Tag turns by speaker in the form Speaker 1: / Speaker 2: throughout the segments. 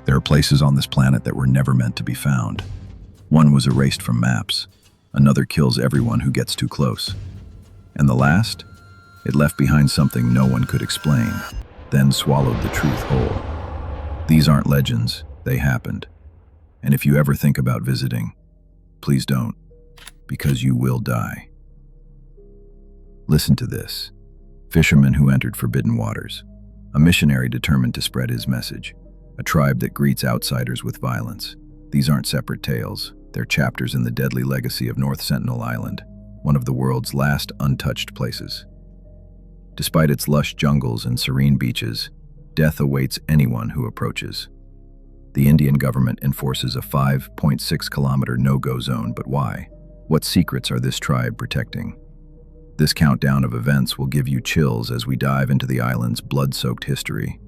Speaker 1: There are places on this planet that were never meant to be found. One was erased from maps. Another kills everyone who gets too close. And the last? It left behind something no one could explain, then swallowed the truth whole. These aren't legends, they happened. And if you ever think about visiting, please don't, because you will die. Listen to this. Fisherman who entered forbidden waters. A missionary determined to spread his message. A tribe that greets outsiders with violence. These aren't separate tales. They're chapters in the deadly legacy of North Sentinel Island, one of the world's last untouched places. Despite its lush jungles and serene beaches, death awaits anyone who approaches. The Indian government enforces a 5.6-kilometer no-go zone, but why? What secrets are this tribe protecting? This countdown of events will give you chills as we dive into the island's blood-soaked history.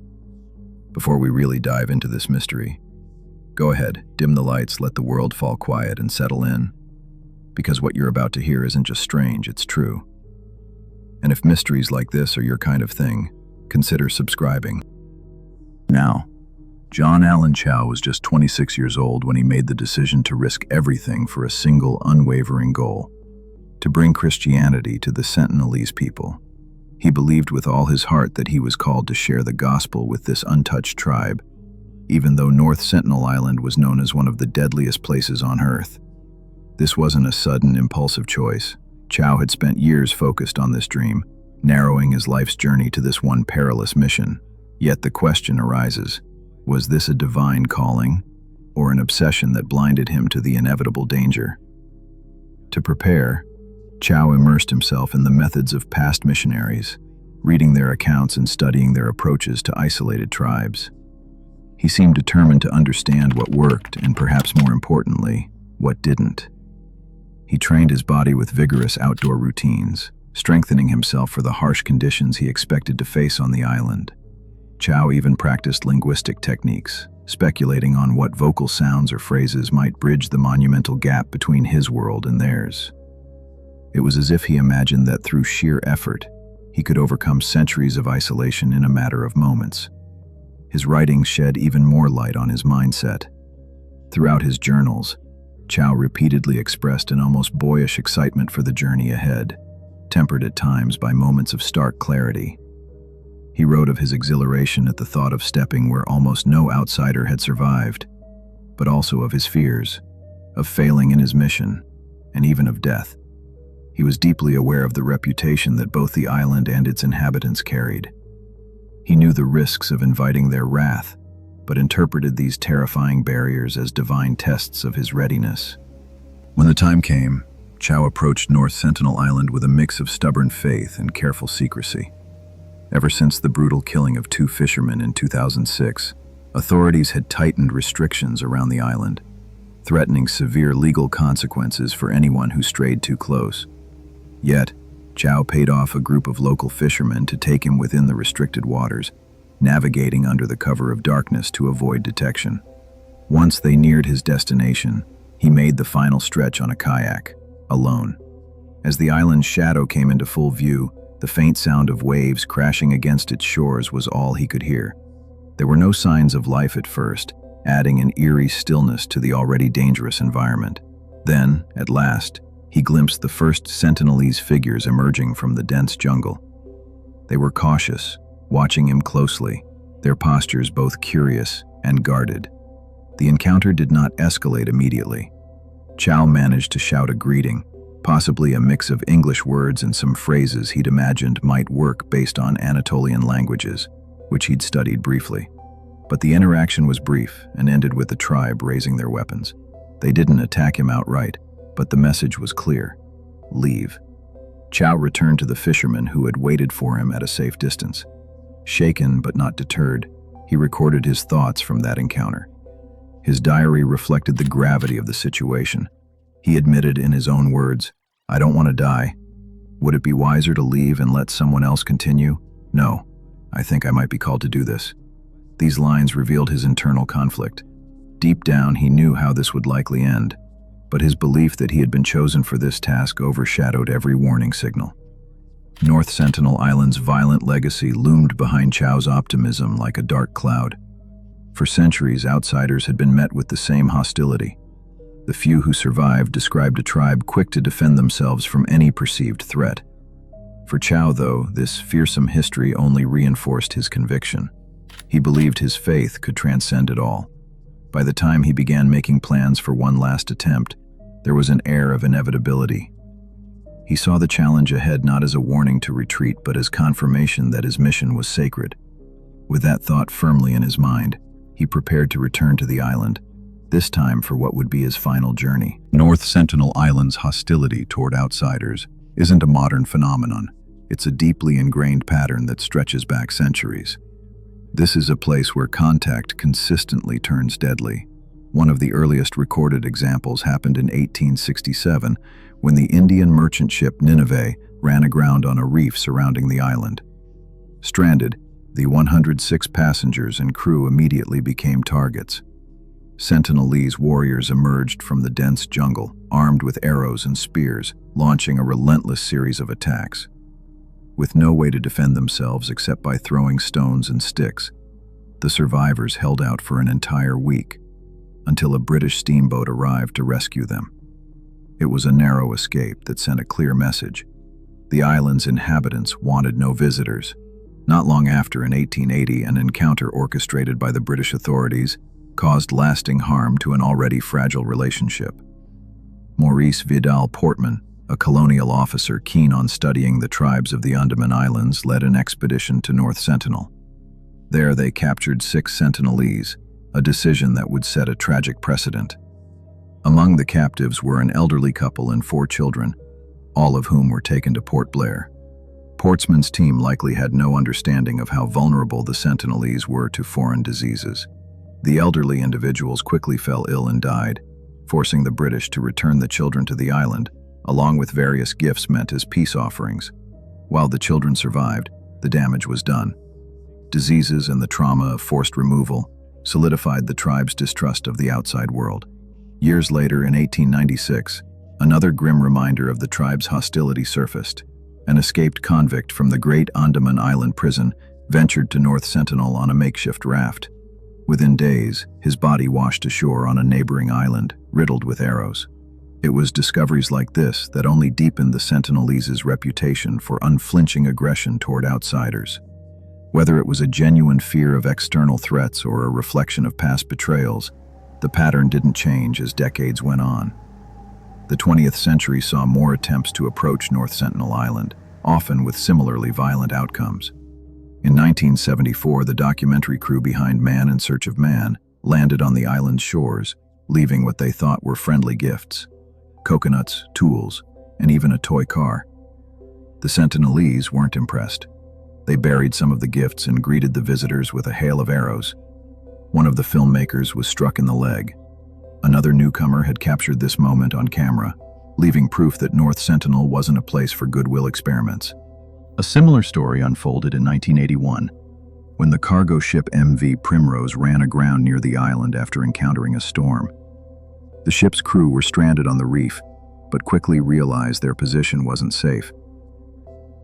Speaker 1: Before we really dive into this mystery, go ahead, dim the lights, let the world fall quiet and settle in. Because what you're about to hear isn't just strange, it's true. And if mysteries like this are your kind of thing, consider subscribing. Now, John Allen Chau was just 26 years old when he made the decision to risk everything for a single unwavering goal: to bring Christianity to the Sentinelese people. He believed with all his heart that he was called to share the gospel with this untouched tribe, even though North Sentinel Island was known as one of the deadliest places on Earth. This wasn't a sudden, impulsive choice. Chau had spent years focused on this dream, narrowing his life's journey to this one perilous mission. Yet the question arises, was this a divine calling, or an obsession that blinded him to the inevitable danger? To prepare, Chau immersed himself in the methods of past missionaries, reading their accounts and studying their approaches to isolated tribes. He seemed determined to understand what worked and, perhaps more importantly, what didn't. He trained his body with vigorous outdoor routines, strengthening himself for the harsh conditions he expected to face on the island. Chau even practiced linguistic techniques, speculating on what vocal sounds or phrases might bridge the monumental gap between his world and theirs. It was as if he imagined that through sheer effort, he could overcome centuries of isolation in a matter of moments. His writings shed even more light on his mindset. Throughout his journals, Chau repeatedly expressed an almost boyish excitement for the journey ahead, tempered at times by moments of stark clarity. He wrote of his exhilaration at the thought of stepping where almost no outsider had survived, but also of his fears, of failing in his mission, and even of death. He was deeply aware of the reputation that both the island and its inhabitants carried. He knew the risks of inviting their wrath, but interpreted these terrifying barriers as divine tests of his readiness. When the time came, Chau approached North Sentinel Island with a mix of stubborn faith and careful secrecy. Ever since the brutal killing of 2 fishermen in 2006, authorities had tightened restrictions around the island, threatening severe legal consequences for anyone who strayed too close. Yet, Chau paid off a group of local fishermen to take him within the restricted waters, navigating under the cover of darkness to avoid detection. Once they neared his destination, he made the final stretch on a kayak, alone. As the island's shadow came into full view, the faint sound of waves crashing against its shores was all he could hear. There were no signs of life at first, adding an eerie stillness to the already dangerous environment. Then, at last, he glimpsed the first Sentinelese figures emerging from the dense jungle. They were cautious, watching him closely, their postures both curious and guarded. The encounter did not escalate immediately. Chau managed to shout a greeting, possibly a mix of English words and some phrases he'd imagined might work based on Anatolian languages, which he'd studied briefly. But the interaction was brief and ended with the tribe raising their weapons. They didn't attack him outright, but the message was clear: leave. Chau returned to the fishermen who had waited for him at a safe distance. Shaken but not deterred, he recorded his thoughts from that encounter. His diary reflected the gravity of the situation. He admitted in his own words, "I don't want to die. Would it be wiser to leave and let someone else continue? No, I think I might be called to do this." These lines revealed his internal conflict. Deep down, he knew how this would likely end, but his belief that he had been chosen for this task overshadowed every warning signal. North Sentinel Island's violent legacy loomed behind Chau's optimism like a dark cloud. For centuries, outsiders had been met with the same hostility. The few who survived described a tribe quick to defend themselves from any perceived threat. For Chau, though, this fearsome history only reinforced his conviction. He believed his faith could transcend it all. By the time he began making plans for one last attempt, there was an air of inevitability. He saw the challenge ahead not as a warning to retreat, but as confirmation that his mission was sacred. With that thought firmly in his mind, he prepared to return to the island, this time for what would be his final journey. North Sentinel Island's hostility toward outsiders isn't a modern phenomenon. It's a deeply ingrained pattern that stretches back centuries. This is a place where contact consistently turns deadly. One of the earliest recorded examples happened in 1867 when the Indian merchant ship Nineveh ran aground on a reef surrounding the island. Stranded, the 106 passengers and crew immediately became targets. Sentinelese warriors emerged from the dense jungle, armed with arrows and spears, launching a relentless series of attacks. With no way to defend themselves except by throwing stones and sticks, the survivors held out for an entire week, until a British steamboat arrived to rescue them. It was a narrow escape that sent a clear message. The island's inhabitants wanted no visitors. Not long after, in 1880, an encounter orchestrated by the British authorities caused lasting harm to an already fragile relationship. Maurice Vidal Portman, a colonial officer keen on studying the tribes of the Andaman Islands, led an expedition to North Sentinel. There they captured 6 Sentinelese, a decision that would set a tragic precedent. Among the captives were an elderly couple and 4 children, all of whom were taken to Port Blair. Portsman's team likely had no understanding of how vulnerable the Sentinelese were to foreign diseases. The elderly individuals quickly fell ill and died, forcing the British to return the children to the island, along with various gifts meant as peace offerings. While the children survived, the damage was done. Diseases and the trauma of forced removal solidified the tribe's distrust of the outside world. Years later, in 1896, another grim reminder of the tribe's hostility surfaced. An escaped convict from the Great Andaman Island prison ventured to North Sentinel on a makeshift raft. Within days, his body washed ashore on a neighboring island, riddled with arrows. It was discoveries like this that only deepened the Sentinelese's reputation for unflinching aggression toward outsiders. Whether it was a genuine fear of external threats or a reflection of past betrayals, the pattern didn't change as decades went on. The 20th century saw more attempts to approach North Sentinel Island, often with similarly violent outcomes. In 1974, the documentary crew behind Man in Search of Man landed on the island's shores, leaving what they thought were friendly gifts: coconuts, tools, and even a toy car. The Sentinelese weren't impressed. They buried some of the gifts and greeted the visitors with a hail of arrows. One of the filmmakers was struck in the leg. Another newcomer had captured this moment on camera, leaving proof that North Sentinel wasn't a place for goodwill experiments. A similar story unfolded in 1981, when the cargo ship MV Primrose ran aground near the island after encountering a storm. The ship's crew were stranded on the reef, but quickly realized their position wasn't safe.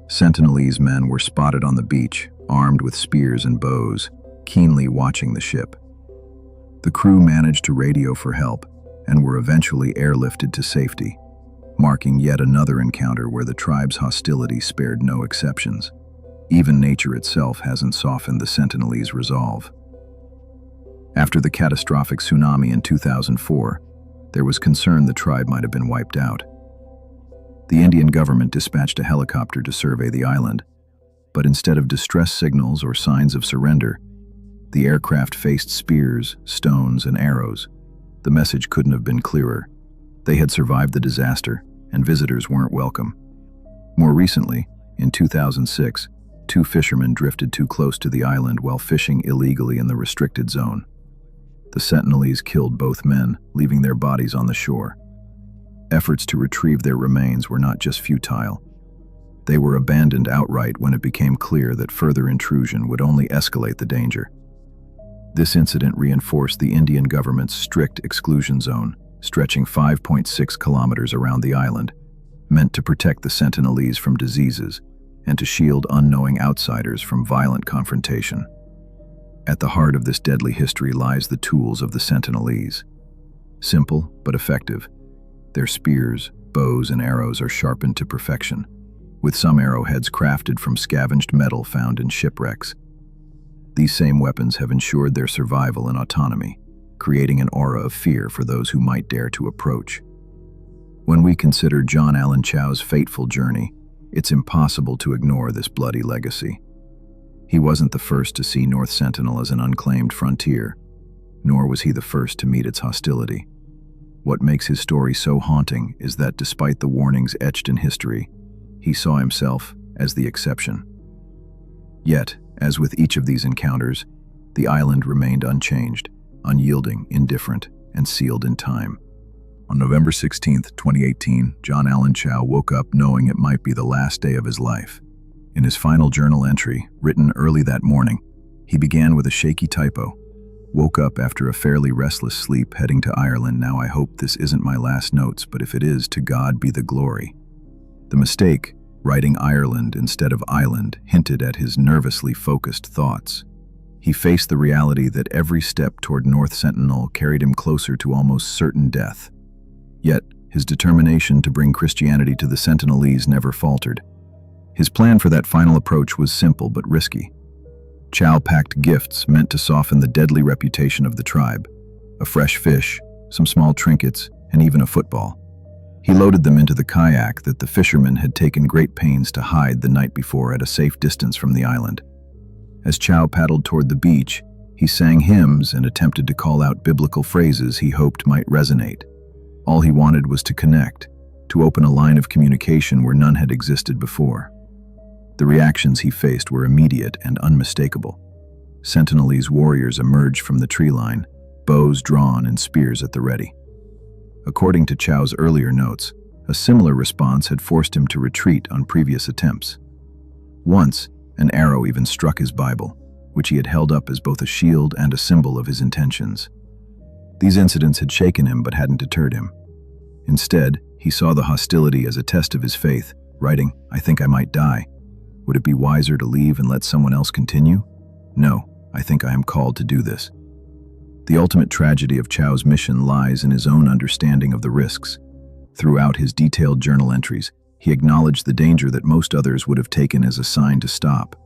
Speaker 1: Sentinelese men were spotted on the beach, armed with spears and bows, keenly watching the ship. The crew managed to radio for help and were eventually airlifted to safety, marking yet another encounter where the tribe's hostility spared no exceptions. Even nature itself hasn't softened the Sentinelese resolve. After the catastrophic tsunami in 2004, there was concern the tribe might have been wiped out. The Indian government dispatched a helicopter to survey the island, but instead of distress signals or signs of surrender, the aircraft faced spears, stones, and arrows. The message couldn't have been clearer. They had survived the disaster, and visitors weren't welcome. More recently, in 2006, 2 fishermen drifted too close to the island while fishing illegally in the restricted zone. The Sentinelese killed both men, leaving their bodies on the shore. Efforts to retrieve their remains were not just futile. They were abandoned outright when it became clear that further intrusion would only escalate the danger. This incident reinforced the Indian government's strict exclusion zone, stretching 5.6 kilometers around the island, meant to protect the Sentinelese from diseases and to shield unknowing outsiders from violent confrontation. At the heart of this deadly history lies the tools of the Sentinelese. Simple but effective, their spears, bows, and arrows are sharpened to perfection, with some arrowheads crafted from scavenged metal found in shipwrecks. These same weapons have ensured their survival and autonomy, creating an aura of fear for those who might dare to approach. When we consider John Allen Chau's fateful journey, it's impossible to ignore this bloody legacy. He wasn't the first to see North Sentinel as an unclaimed frontier, nor was he the first to meet its hostility. What makes his story so haunting is that despite the warnings etched in history, he saw himself as the exception. Yet, as with each of these encounters, the island remained unchanged, unyielding, indifferent, and sealed in time. On November 16, 2018, John Allen Chau woke up knowing it might be the last day of his life. In his final journal entry, written early that morning, he began with a shaky typo. Woke up after a fairly restless sleep heading to Ireland. Now I hope this isn't my last notes, but if it is, to God be the glory. The mistake, writing Ireland instead of island, hinted at his nervously focused thoughts. He faced the reality that every step toward North Sentinel carried him closer to almost certain death. Yet, his determination to bring Christianity to the Sentinelese never faltered. His plan for that final approach was simple but risky. Chau packed gifts meant to soften the deadly reputation of the tribe: a fresh fish, some small trinkets, and even a football. He loaded them into the kayak that the fishermen had taken great pains to hide the night before at a safe distance from the island. As Chau paddled toward the beach, he sang hymns and attempted to call out biblical phrases he hoped might resonate. All he wanted was to connect, to open a line of communication where none had existed before. The reactions he faced were immediate and unmistakable. Sentinelese warriors emerged from the tree line, bows drawn and spears at the ready. According to Chau's earlier notes, a similar response had forced him to retreat on previous attempts. Once, an arrow even struck his Bible, which he had held up as both a shield and a symbol of his intentions. These incidents had shaken him but hadn't deterred him. Instead, he saw the hostility as a test of his faith, writing, "I think I might die. Would it be wiser to leave and let someone else continue? No, I think I am called to do this." The ultimate tragedy of Chau's mission lies in his own understanding of the risks. Throughout his detailed journal entries, he acknowledged the danger that most others would have taken as a sign to stop.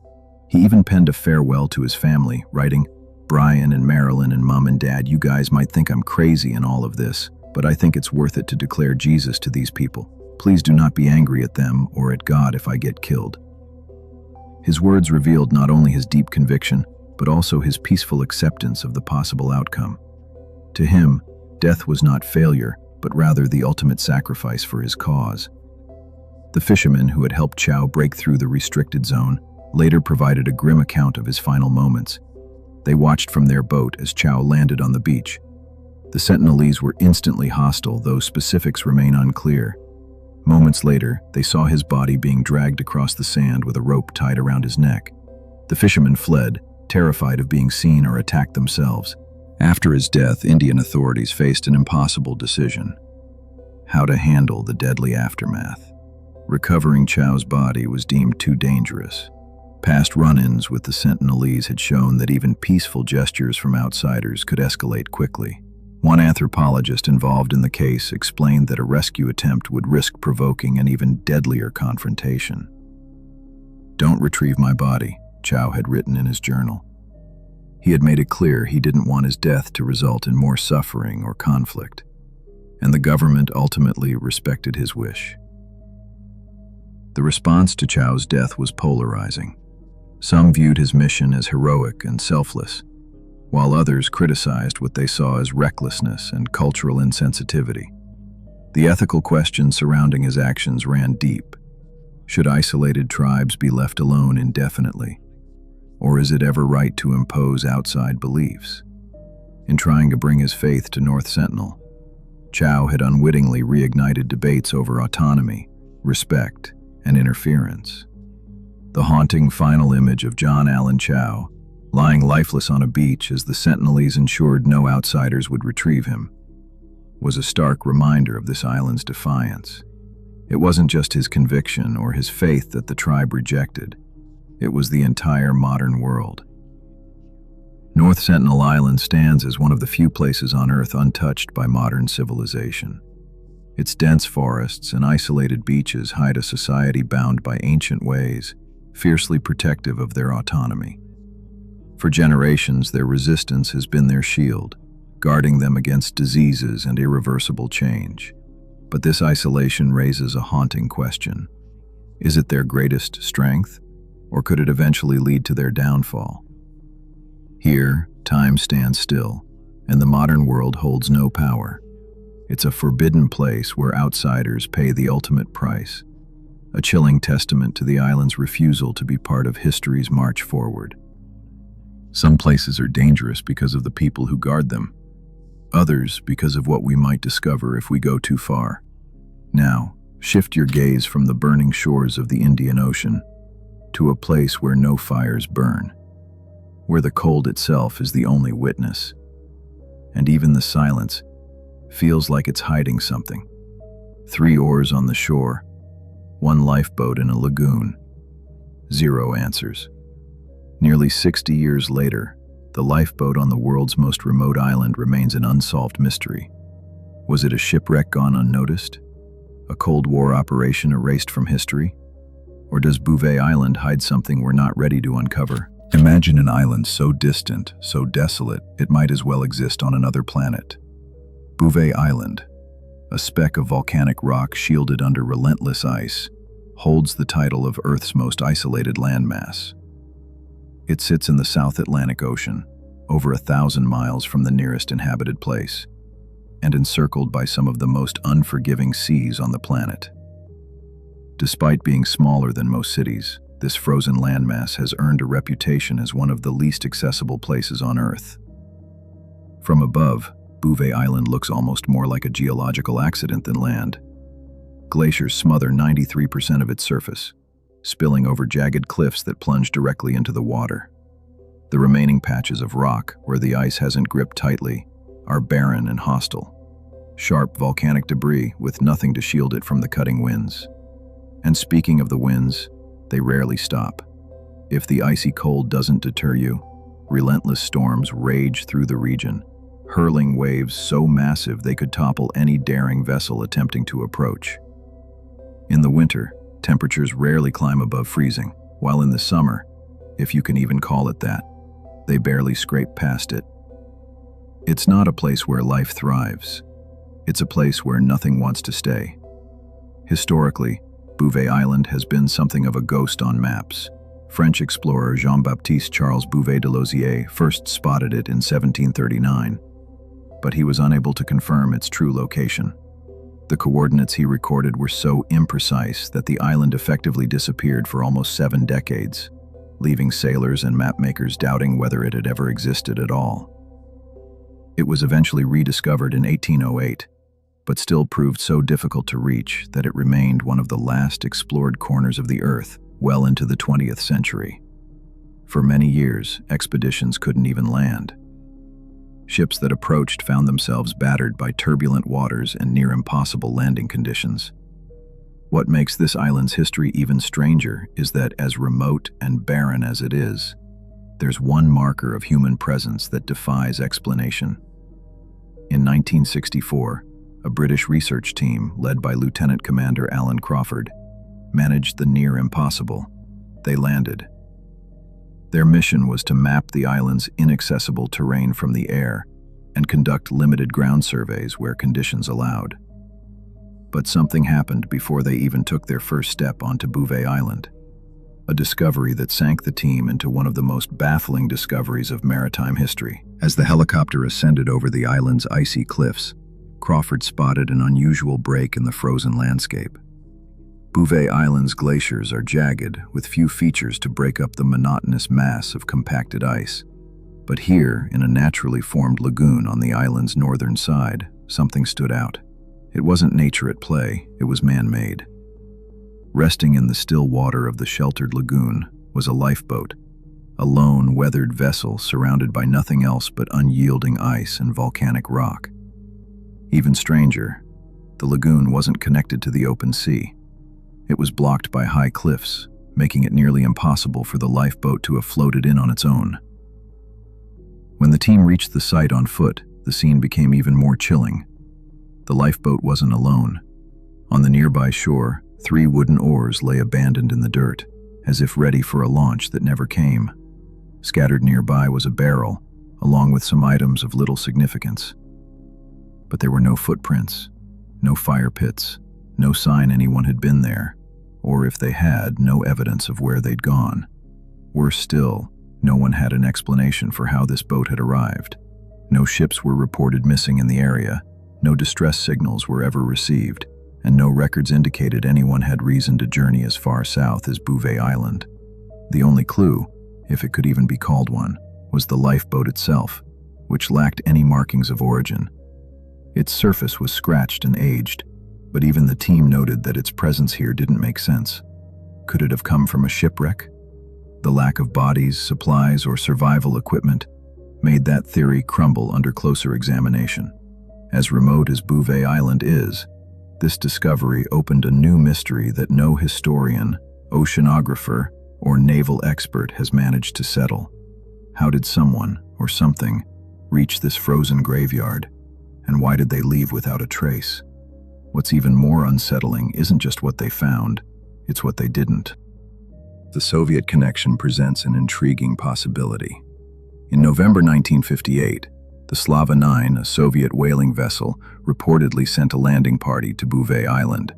Speaker 1: He even penned a farewell to his family, writing, "Brian and Marilyn and Mom and Dad, you guys might think I'm crazy in all of this, but I think it's worth it to declare Jesus to these people. Please do not be angry at them or at God if I get killed." His words revealed not only his deep conviction, but also his peaceful acceptance of the possible outcome. To him, death was not failure, but rather the ultimate sacrifice for his cause. The fishermen who had helped Chau break through the restricted zone later provided a grim account of his final moments. They watched from their boat as Chau landed on the beach. The Sentinelese were instantly hostile, though specifics remain unclear. Moments later, they saw his body being dragged across the sand with a rope tied around his neck. The fishermen fled, terrified of being seen or attacked themselves. After his death, Indian authorities faced an impossible decision: how to handle the deadly aftermath. Recovering Chau's body was deemed too dangerous. Past run-ins with the Sentinelese had shown that even peaceful gestures from outsiders could escalate quickly. One anthropologist involved in the case explained that a rescue attempt would risk provoking an even deadlier confrontation. "Don't retrieve my body," Chau had written in his journal. He had made it clear he didn't want his death to result in more suffering or conflict, and the government ultimately respected his wish. The response to Chau's death was polarizing. Some viewed his mission as heroic and selfless, while others criticized what they saw as recklessness and cultural insensitivity. The ethical questions surrounding his actions ran deep. Should isolated tribes be left alone indefinitely? Or is it ever right to impose outside beliefs? In trying to bring his faith to North Sentinel, Chau had unwittingly reignited debates over autonomy, respect, and interference. The haunting final image of John Allen Chau, lying lifeless on a beach as the Sentinelese ensured no outsiders would retrieve him, was a stark reminder of this island's defiance. It wasn't just his conviction or his faith that the tribe rejected. It was the entire modern world. North Sentinel Island stands as one of the few places on Earth untouched by modern civilization. Its dense forests and isolated beaches hide a society bound by ancient ways, fiercely protective of their autonomy. For generations, their resistance has been their shield, guarding them against diseases and irreversible change. But this isolation raises a haunting question. Is it their greatest strength, or could it eventually lead to their downfall? Here, time stands still, and the modern world holds no power. It's a forbidden place where outsiders pay the ultimate price, a chilling testament to the island's refusal to be part of history's march forward. Some places are dangerous because of the people who guard them, others because of what we might discover if we go too far. Now, shift your gaze from the burning shores of the Indian Ocean to a place where no fires burn, where the cold itself is the only witness, and even the silence feels like it's hiding something. 3 oars on the shore, 1 lifeboat in a lagoon, 0 answers. Nearly 60 years later, the lifeboat on the world's most remote island remains an unsolved mystery. Was it a shipwreck gone unnoticed? A Cold War operation erased from history? Or does Bouvet Island hide something we're not ready to uncover? Imagine an island so distant, so desolate, it might as well exist on another planet. Bouvet Island, a speck of volcanic rock shielded under relentless ice, holds the title of Earth's most isolated landmass. It sits in the South Atlantic Ocean, over 1,000 miles from the nearest inhabited place, and encircled by some of the most unforgiving seas on the planet. Despite being smaller than most cities, this frozen landmass has earned a reputation as one of the least accessible places on Earth. From above, Bouvet Island looks almost more like a geological accident than land. Glaciers smother 93% of its surface, spilling over jagged cliffs that plunge directly into the water. The remaining patches of rock, where the ice hasn't gripped tightly, are barren and hostile. Sharp volcanic debris with nothing to shield it from the cutting winds. And speaking of the winds, they rarely stop. If the icy cold doesn't deter you, relentless storms rage through the region, hurling waves so massive they could topple any daring vessel attempting to approach. In the winter, temperatures rarely climb above freezing, while in the summer, if you can even call it that, they barely scrape past it. It's not a place where life thrives. It's a place where nothing wants to stay. Historically, Bouvet Island has been something of a ghost on maps. French explorer Jean-Baptiste Charles Bouvet de Lozier first spotted it in 1739, but he was unable to confirm its true location. The coordinates he recorded were so imprecise that the island effectively disappeared for almost 7 decades, leaving sailors and mapmakers doubting whether it had ever existed at all. It was eventually rediscovered in 1808, but still proved so difficult to reach that it remained one of the last explored corners of the Earth well into the 20th century. For many years, expeditions couldn't even land. Ships that approached found themselves battered by turbulent waters and near impossible landing conditions. What makes this island's history even stranger is that, as remote and barren as it is, there's one marker of human presence that defies explanation. In 1964, a British research team, led by Lieutenant Commander Alan Crawford, managed the near impossible. They landed. Their mission was to map the island's inaccessible terrain from the air and conduct limited ground surveys where conditions allowed. But something happened before they even took their first step onto Bouvet Island, a discovery that sank the team into one of the most baffling discoveries of maritime history. As the helicopter ascended over the island's icy cliffs, Crawford spotted an unusual break in the frozen landscape. Bouvet Island's glaciers are jagged, with few features to break up the monotonous mass of compacted ice. But here, in a naturally formed lagoon on the island's northern side, something stood out. It wasn't nature at play, it was man-made. Resting in the still water of the sheltered lagoon was a lifeboat, a lone, weathered vessel surrounded by nothing else but unyielding ice and volcanic rock. Even stranger, the lagoon wasn't connected to the open sea. It was blocked by high cliffs, making it nearly impossible for the lifeboat to have floated in on its own. When the team reached the site on foot, the scene became even more chilling. The lifeboat wasn't alone. On the nearby shore, 3 wooden oars lay abandoned in the dirt, as if ready for a launch that never came. Scattered nearby was a barrel, along with some items of little significance. But there were no footprints, no fire pits, no sign anyone had been there, or if they had, no evidence of where they'd gone. Worse still, no one had an explanation for how this boat had arrived. No ships were reported missing in the area, no distress signals were ever received, and no records indicated anyone had reason to journey as far south as Bouvet Island. The only clue, if it could even be called one, was the lifeboat itself, which lacked any markings of origin. Its surface was scratched and aged, but even the team noted that its presence here didn't make sense. Could it have come from a shipwreck? The lack of bodies, supplies, or survival equipment made that theory crumble under closer examination. As remote as Bouvet Island is, this discovery opened a new mystery that no historian, oceanographer, or naval expert has managed to settle. How did someone, or something, reach this frozen graveyard? And why did they leave without a trace? What's even more unsettling isn't just what they found, it's what they didn't. The Soviet connection presents an intriguing possibility. In November 1958, the Slava 9, a Soviet whaling vessel, reportedly sent a landing party to Bouvet Island.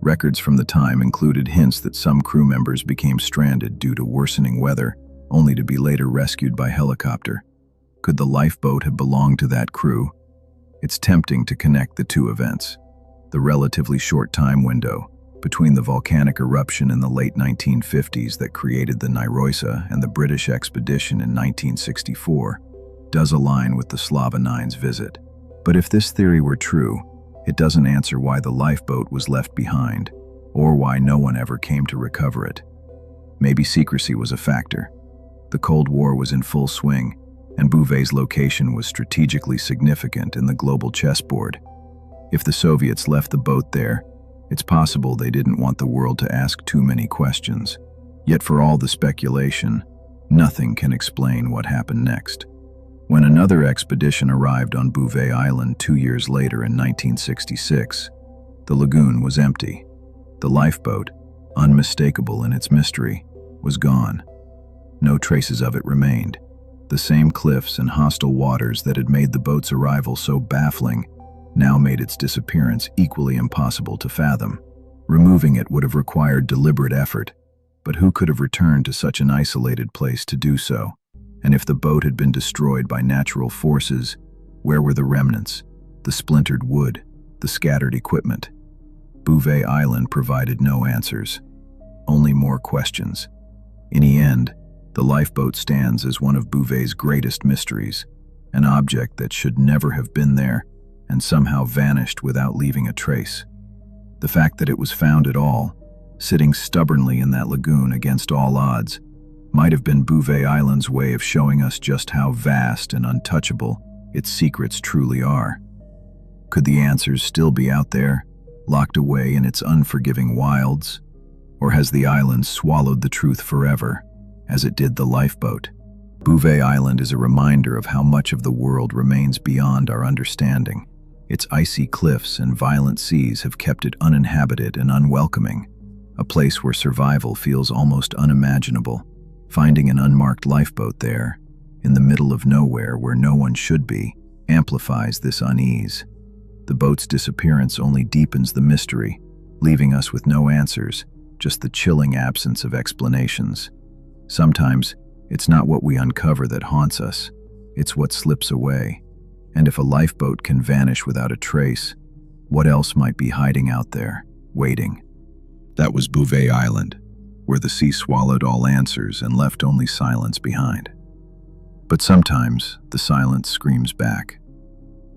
Speaker 1: Records from the time included hints that some crew members became stranded due to worsening weather, only to be later rescued by helicopter. Could the lifeboat have belonged to that crew? It's tempting to connect the two events. The relatively short time window between the volcanic eruption in the late 1950s that created the Nyrosa and the British expedition in 1964 does align with the Slava 9's visit. But if this theory were true, it doesn't answer why the lifeboat was left behind, or why no one ever came to recover it. Maybe secrecy was a factor. The Cold War was in full swing, and Bouvet's location was strategically significant in the global chessboard. If the Soviets left the boat there, it's possible they didn't want the world to ask too many questions. Yet for all the speculation, nothing can explain what happened next. When another expedition arrived on Bouvet Island 2 years later in 1966, the lagoon was empty. The lifeboat, unmistakable in its mystery, was gone. No traces of it remained. The same cliffs and hostile waters that had made the boat's arrival so baffling now made its disappearance equally impossible to fathom. Removing it would have required deliberate effort, but who could have returned to such an isolated place to do so? And if the boat had been destroyed by natural forces, where were the remnants, the splintered wood, the scattered equipment? Bouvet Island provided no answers, only more questions. In the end, the lifeboat stands as one of Bouvet's greatest mysteries, an object that should never have been there and somehow vanished without leaving a trace. The fact that it was found at all, sitting stubbornly in that lagoon against all odds, might have been Bouvet Island's way of showing us just how vast and untouchable its secrets truly are. Could the answers still be out there, locked away in its unforgiving wilds? Or has the island swallowed the truth forever, as it did the lifeboat? Bouvet Island is a reminder of how much of the world remains beyond our understanding. Its icy cliffs and violent seas have kept it uninhabited and unwelcoming, a place where survival feels almost unimaginable. Finding an unmarked lifeboat there, in the middle of nowhere where no one should be, amplifies this unease. The boat's disappearance only deepens the mystery, leaving us with no answers, just the chilling absence of explanations. Sometimes, it's not what we uncover that haunts us, it's what slips away. And if a lifeboat can vanish without a trace, what else might be hiding out there, waiting? That was Bouvet Island, where the sea swallowed all answers and left only silence behind. But sometimes, the silence screams back.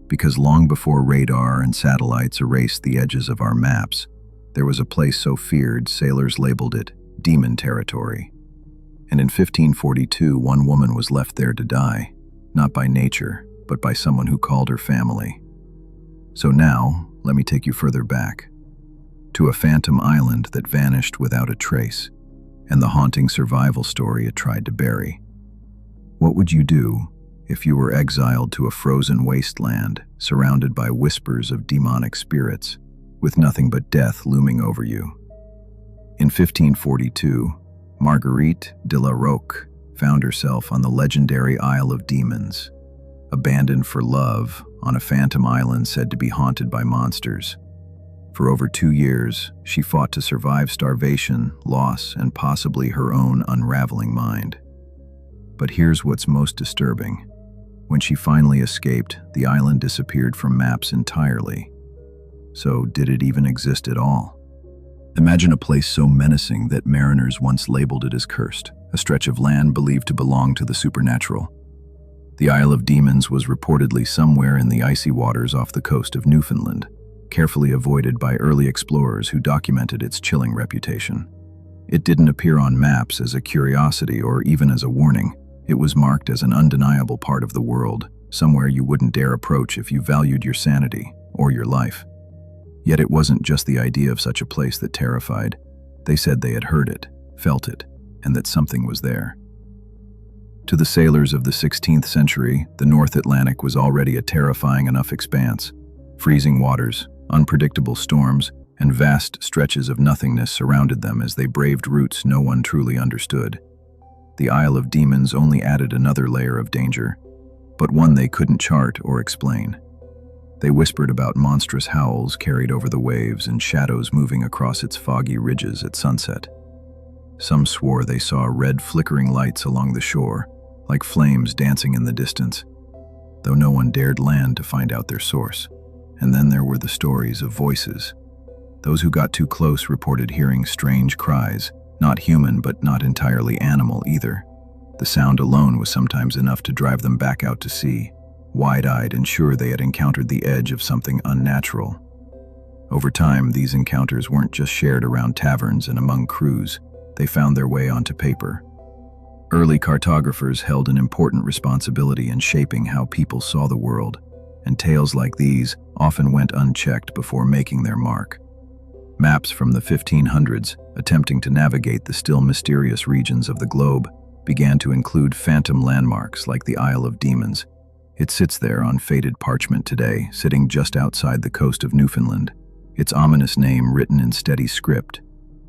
Speaker 1: Because long before radar and satellites erased the edges of our maps, there was a place so feared sailors labeled it demon territory. And in 1542, one woman was left there to die, not by nature, but by someone who called her family. So now, let me take you further back, to a phantom island that vanished without a trace, and the haunting survival story it tried to bury. What would you do if you were exiled to a frozen wasteland, surrounded by whispers of demonic spirits, with nothing but death looming over you. In 1542, Marguerite de la Roque found herself on the legendary Isle of Demons, abandoned for love on a phantom island said to be haunted by monsters. For over 2 years, she fought to survive starvation, loss, and possibly her own unraveling mind. But here's what's most disturbing. When she finally escaped, the island disappeared from maps entirely. So, did it even exist at all? Imagine a place so menacing that mariners once labeled it as cursed, a stretch of land believed to belong to the supernatural. The Isle of Demons was reportedly somewhere in the icy waters off the coast of Newfoundland, carefully avoided by early explorers who documented its chilling reputation. It didn't appear on maps as a curiosity or even as a warning. It was marked as an undeniable part of the world, somewhere you wouldn't dare approach if you valued your sanity or your life. Yet it wasn't just the idea of such a place that terrified. They said they had heard it, felt it, and that something was there. To the sailors of the 16th century, the North Atlantic was already a terrifying enough expanse. Freezing waters, unpredictable storms, and vast stretches of nothingness surrounded them as they braved routes no one truly understood. The Isle of Demons only added another layer of danger, but one they couldn't chart or explain. They whispered about monstrous howls carried over the waves and shadows moving across its foggy ridges at sunset. Some swore they saw red flickering lights along the shore, like flames dancing in the distance, though no one dared land to find out their source. And then there were the stories of voices. Those who got too close reported hearing strange cries, not human but not entirely animal either. The sound alone was sometimes enough to drive them back out to sea, wide-eyed and sure they had encountered the edge of something unnatural. Over time, these encounters weren't just shared around taverns and among crews. They found their way onto paper. Early cartographers held an important responsibility in shaping how people saw the world, and tales like these often went unchecked before making their mark. Maps from the 1500s, attempting to navigate the still mysterious regions of the globe, began to include phantom landmarks like the Isle of Demons. It sits there on faded parchment today, sitting just outside the coast of Newfoundland, its ominous name written in steady script.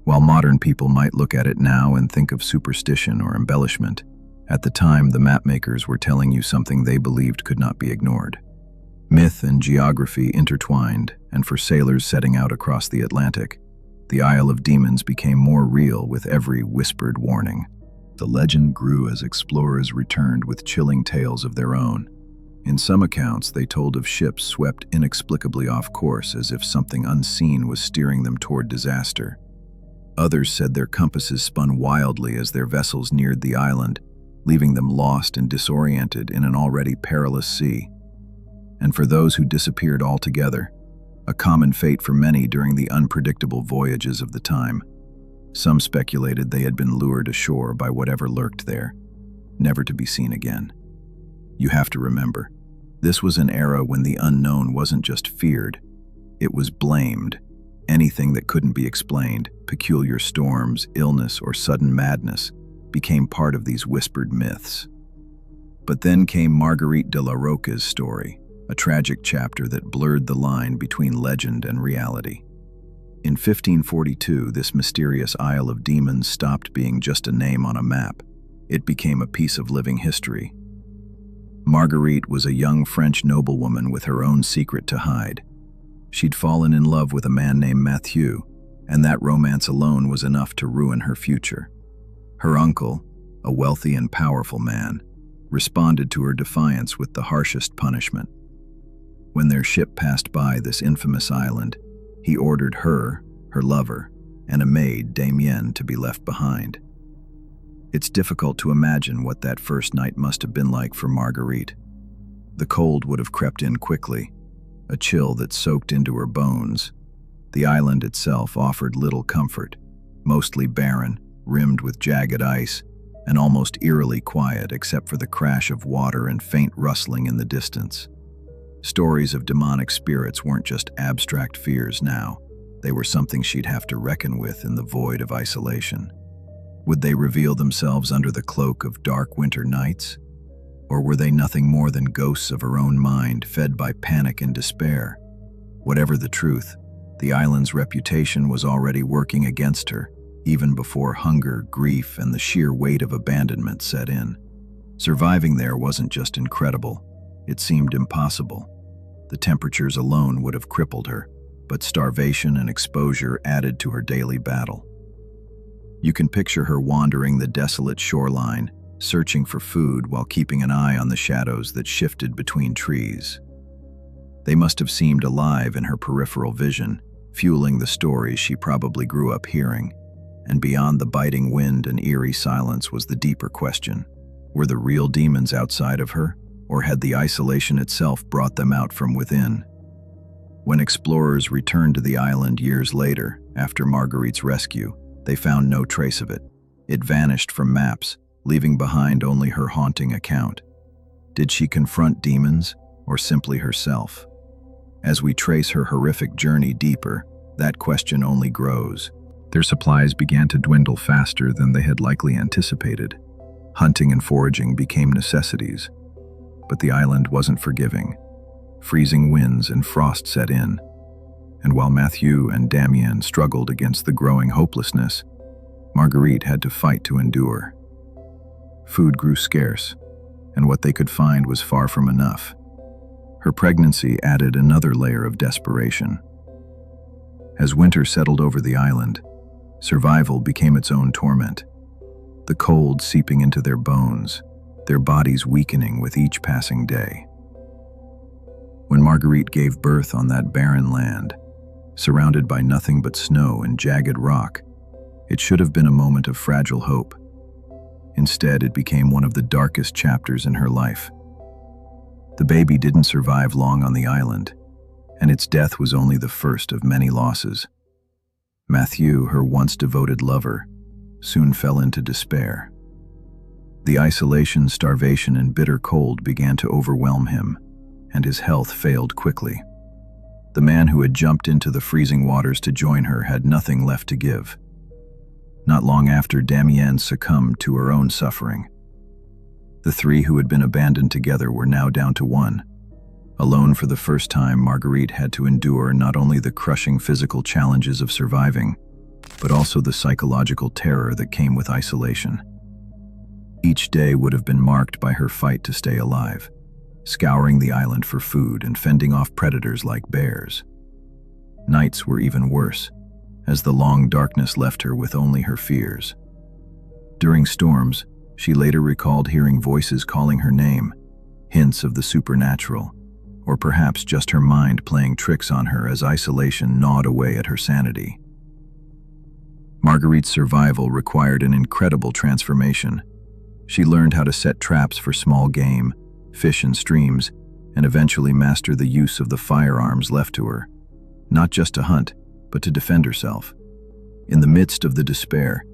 Speaker 1: While modern people might look at it now and think of superstition or embellishment, at the time the mapmakers were telling you something they believed could not be ignored. Myth and geography intertwined, and for sailors setting out across the Atlantic, the Isle of Demons became more real with every whispered warning. The legend grew as explorers returned with chilling tales of their own. In some accounts, they told of ships swept inexplicably off course as if something unseen was steering them toward disaster. Others said their compasses spun wildly as their vessels neared the island, leaving them lost and disoriented in an already perilous sea. And for those who disappeared altogether, a common fate for many during the unpredictable voyages of the time. Some speculated they had been lured ashore by whatever lurked there, never to be seen again. You have to remember, this was an era when the unknown wasn't just feared, it was blamed. Anything that couldn't be explained, peculiar storms, illness, or sudden madness, became part of these whispered myths. But then came Marguerite de la Roque's story, a tragic chapter that blurred the line between legend and reality. In 1542, this mysterious Isle of Demons stopped being just a name on a map. It became a piece of living history. Marguerite was a young French noblewoman with her own secret to hide. She'd fallen in love with a man named Mathieu, and that romance alone was enough to ruin her future. Her uncle, a wealthy and powerful man, responded to her defiance with the harshest punishment. When their ship passed by this infamous island, he ordered her lover, and a maid, Damienne, to be left behind. It's difficult to imagine what that first night must have been like for Marguerite. The cold would have crept in quickly, a chill that soaked into her bones. The island itself offered little comfort, mostly barren, rimmed with jagged ice, and almost eerily quiet except for the crash of water and faint rustling in the distance. Stories of demonic spirits weren't just abstract fears now. They were something she'd have to reckon with in the void of isolation. Would they reveal themselves under the cloak of dark winter nights? Or were they nothing more than ghosts of her own mind, fed by panic and despair? Whatever the truth, the island's reputation was already working against her, even before hunger, grief, and the sheer weight of abandonment set in. Surviving there wasn't just incredible, it seemed impossible. The temperatures alone would have crippled her, but starvation and exposure added to her daily battle. You can picture her wandering the desolate shoreline, searching for food while keeping an eye on the shadows that shifted between trees. They must have seemed alive in her peripheral vision, fueling the stories she probably grew up hearing. And beyond the biting wind and eerie silence was the deeper question. Were the real demons outside of her, or had the isolation itself brought them out from within? When explorers returned to the island years later, after Marguerite's rescue, they found no trace of it. It vanished from maps, leaving behind only her haunting account. Did she confront demons, or simply herself? As we trace her horrific journey deeper, that question only grows. Their supplies began to dwindle faster than they had likely anticipated. Hunting and foraging became necessities. But the island wasn't forgiving. Freezing winds and frost set in. And while Mathieu and Damien struggled against the growing hopelessness, Marguerite had to fight to endure. Food grew scarce, and what they could find was far from enough. Her pregnancy added another layer of desperation. As winter settled over the island, survival became its own torment. The cold seeping into their bones, their bodies weakening with each passing day. When Marguerite gave birth on that barren land, surrounded by nothing but snow and jagged rock, it should have been a moment of fragile hope. Instead, it became one of the darkest chapters in her life. The baby didn't survive long on the island, and its death was only the first of many losses. Mathieu, her once devoted lover, soon fell into despair. The isolation, starvation, and bitter cold began to overwhelm him, and his health failed quickly. The man who had jumped into the freezing waters to join her had nothing left to give. Not long after, Damien succumbed to her own suffering. The three who had been abandoned together were now down to one. Alone for the first time, Marguerite had to endure not only the crushing physical challenges of surviving, but also the psychological terror that came with isolation. Each day would have been marked by her fight to stay alive, scouring the island for food and fending off predators like bears. Nights were even worse, as the long darkness left her with only her fears. During storms, she later recalled hearing voices calling her name, hints of the supernatural, or perhaps just her mind playing tricks on her as isolation gnawed away at her sanity. Marguerite's survival required an incredible transformation. She learned how to set traps for small game, fish in streams, and eventually master the use of the firearms left to her, not just to hunt, but to defend herself. In the midst of the despair,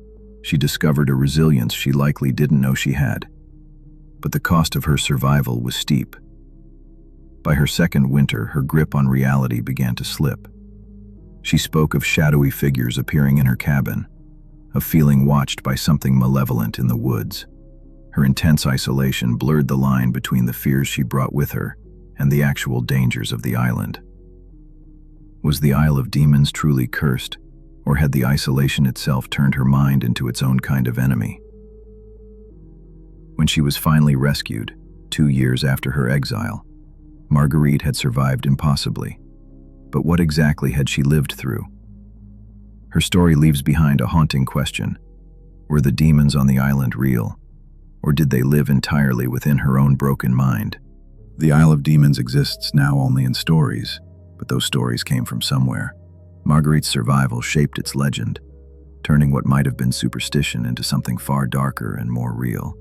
Speaker 1: she discovered a resilience she likely didn't know she had. But the cost of her survival was steep. By her second winter, her grip on reality began to slip. She spoke of shadowy figures appearing in her cabin, of feeling watched by something malevolent in the woods. Her intense isolation blurred the line between the fears she brought with her and the actual dangers of the island. Was the Isle of Demons truly cursed, or had the isolation itself turned her mind into its own kind of enemy? When she was finally rescued, 2 years after her exile, Marguerite had survived impossibly. But what exactly had she lived through? Her story leaves behind a haunting question. Were the demons on the island real, or did they live entirely within her own broken mind? The Isle of Demons exists now only in stories, but those stories came from somewhere. Marguerite's survival shaped its legend, turning what might have been superstition into something far darker and more real.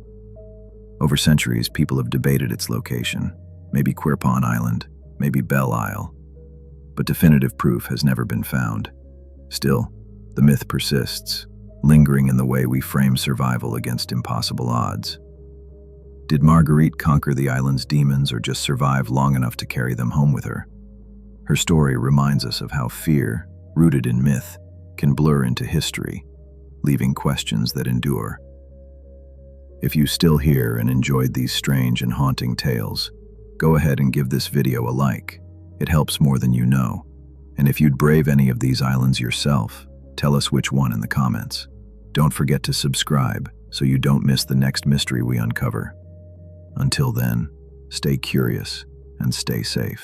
Speaker 1: Over centuries, people have debated its location, maybe Quirpon Island, maybe Belle Isle, but definitive proof has never been found. Still, the myth persists, lingering in the way we frame survival against impossible odds. Did Marguerite conquer the island's demons or just survive long enough to carry them home with her? Her story reminds us of how fear, rooted in myth, can blur into history, leaving questions that endure. If you still here and enjoyed these strange and haunting tales, go ahead and give this video a like. It helps more than you know. And if you'd brave any of these islands yourself, tell us which one in the comments. Don't forget to subscribe so you don't miss the next mystery we uncover. Until then, stay curious and stay safe.